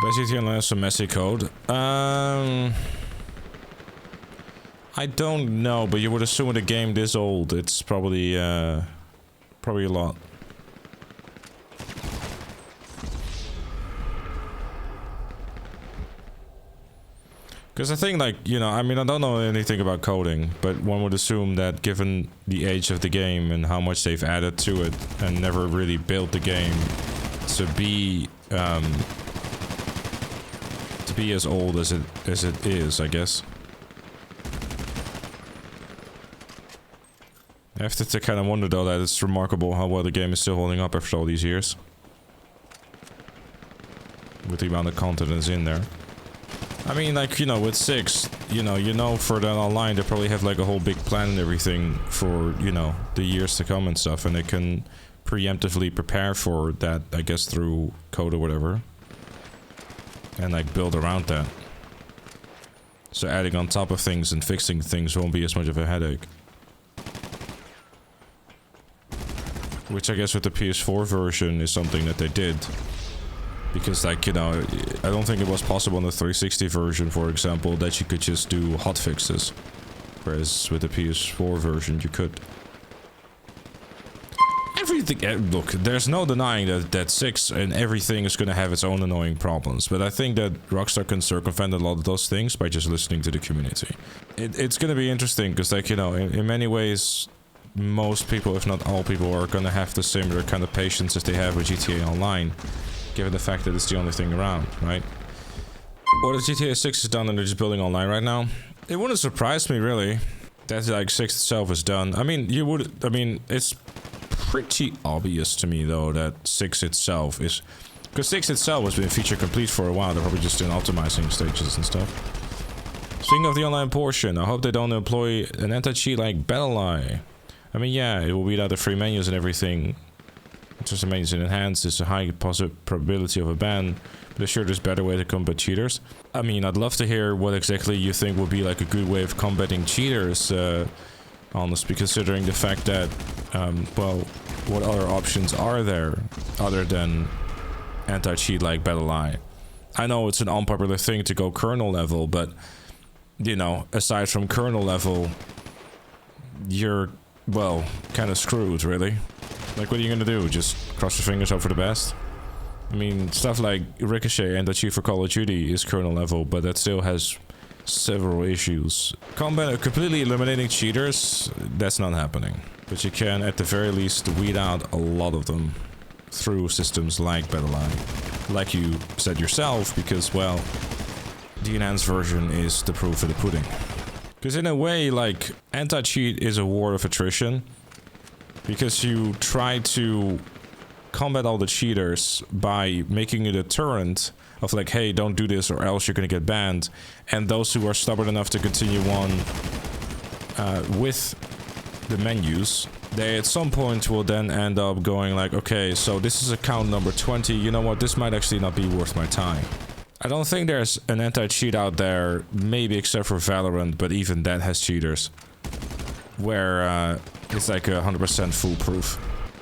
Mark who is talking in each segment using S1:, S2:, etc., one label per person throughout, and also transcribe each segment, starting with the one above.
S1: Does GTA Online have some messy code? I don't know, but you would assume with a game this old, it's probably probably a lot. Because I think, like, you know, I mean, I don't know anything about coding, but one would assume that given the age of the game and how much they've added to it and never really built the game to be as old as it is, I guess. I have to kind of wonder though that it's remarkable how well the game is still holding up after all these years. With the amount of content that's in there. I mean, like, you know, with 6, you know, for that online, they probably have like a whole big plan and everything for, you know, the years to come and stuff, and they can preemptively prepare for that, I guess, through code or whatever. And like build around that. So adding on top of things and fixing things won't be as much of a headache. Which I guess with the PS4 version is something that they did. Because, like, you know, I don't think it was possible in the 360 version, for example, that you could just do hotfixes. Whereas with the PS4 version, you could. Everything, look, there's no denying that 6 and everything is going to have its own annoying problems. But I think that Rockstar can circumvent a lot of those things by just listening to the community. It's going to be interesting because, like, you know, in many ways, most people, if not all people, are going to have the similar kind of patience as they have with GTA Online. Given the fact that it's the only thing around, right? What if GTA 6 is done and they're just building online right now? It wouldn't surprise me, really. That, like, 6 itself is done. I mean, it's pretty obvious to me, though, that 6 itself is... Because 6 itself has been feature complete for a while. They're probably just in optimizing stages and stuff. Speaking of the online portion, I hope they don't employ an anti-cheat like BattleEye. I mean, yeah, it will weed out the free menus and everything. Just amazing. Enhanced is a high probability of a ban, but I'm sure there's better way to combat cheaters. I mean, I'd love to hear what exactly you think would be like a good way of combating cheaters, honestly, considering the fact that, well, what other options are there other than anti-cheat like BattleEye? I know it's an unpopular thing to go kernel level, but, you know, aside from kernel level, you're, well, kind of screwed, really. Like, what are you gonna do? Just cross your fingers, hope for the best? I mean, stuff like Ricochet and the Chief for Call of Duty is kernel level, but that still has several issues. Completely eliminating cheaters, that's not happening. But you can, at the very least, weed out a lot of them through systems like BattleEye. Like you said yourself, because, well, the enhanced version is the proof of the pudding. Because in a way, like, anti-cheat is a war of attrition. Because you try to combat all the cheaters by making a deterrent of like, hey, don't do this or else you're gonna get banned. And those who are stubborn enough to continue on with the menus, they at some point will then end up going like, okay, so this is account number 20, you know what, this might actually not be worth my time. I don't think there's an anti-cheat out there, maybe except for Valorant, but even that has cheaters. Where it's like 100% foolproof.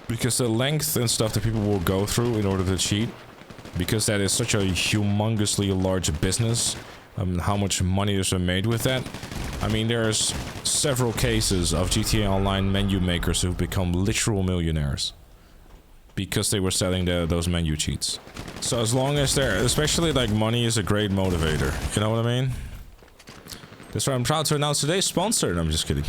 S1: Because the length and stuff that people will go through in order to cheat, because that is such a humongously large business, how much money is made with that. I mean, there's several cases of GTA Online menu makers who've become literal millionaires. Because they were selling those menu cheats. So as long as they're, especially like money is a great motivator, you know what I mean? That's why I'm proud to announce today's sponsor. No, I'm just kidding.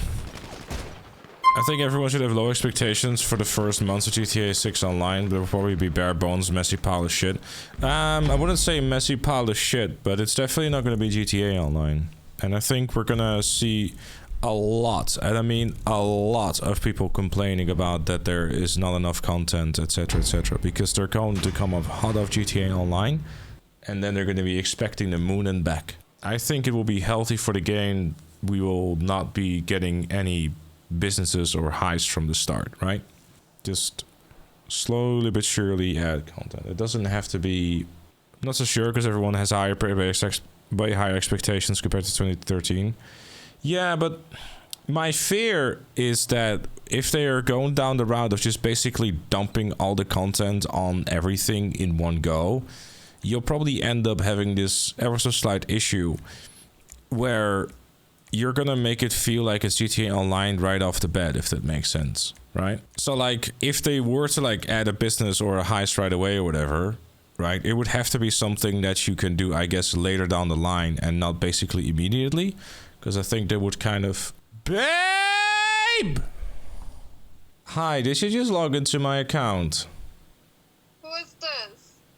S1: I think everyone should have low expectations for the first months of GTA 6 Online. There will probably be bare bones, messy pile of shit. I wouldn't say messy pile of shit, but it's definitely not going to be GTA Online. And I think we're going to see a lot, and I mean a lot of people complaining about that there is not enough content, etc, because they're going to come up hot off GTA Online, and then they're going to be expecting the moon and back. I think it will be healthy for the game. We will not be getting any businesses or heists from the start, right? Just slowly but surely add content. It doesn't have to be, I'm not so sure, because everyone has way higher expectations compared to 2013. Yeah, but my fear is that if they are going down the route of just basically dumping all the content on everything in one go, you'll probably end up having this ever so slight issue where you're gonna make it feel like it's GTA Online right off the bat, if that makes sense, right? So like, if they were to like add a business or a heist right away or whatever, right, it would have to be something that you can do, I guess, later down the line and not basically immediately, because I think they would kind of... Babe! Hi, did you just log into my account?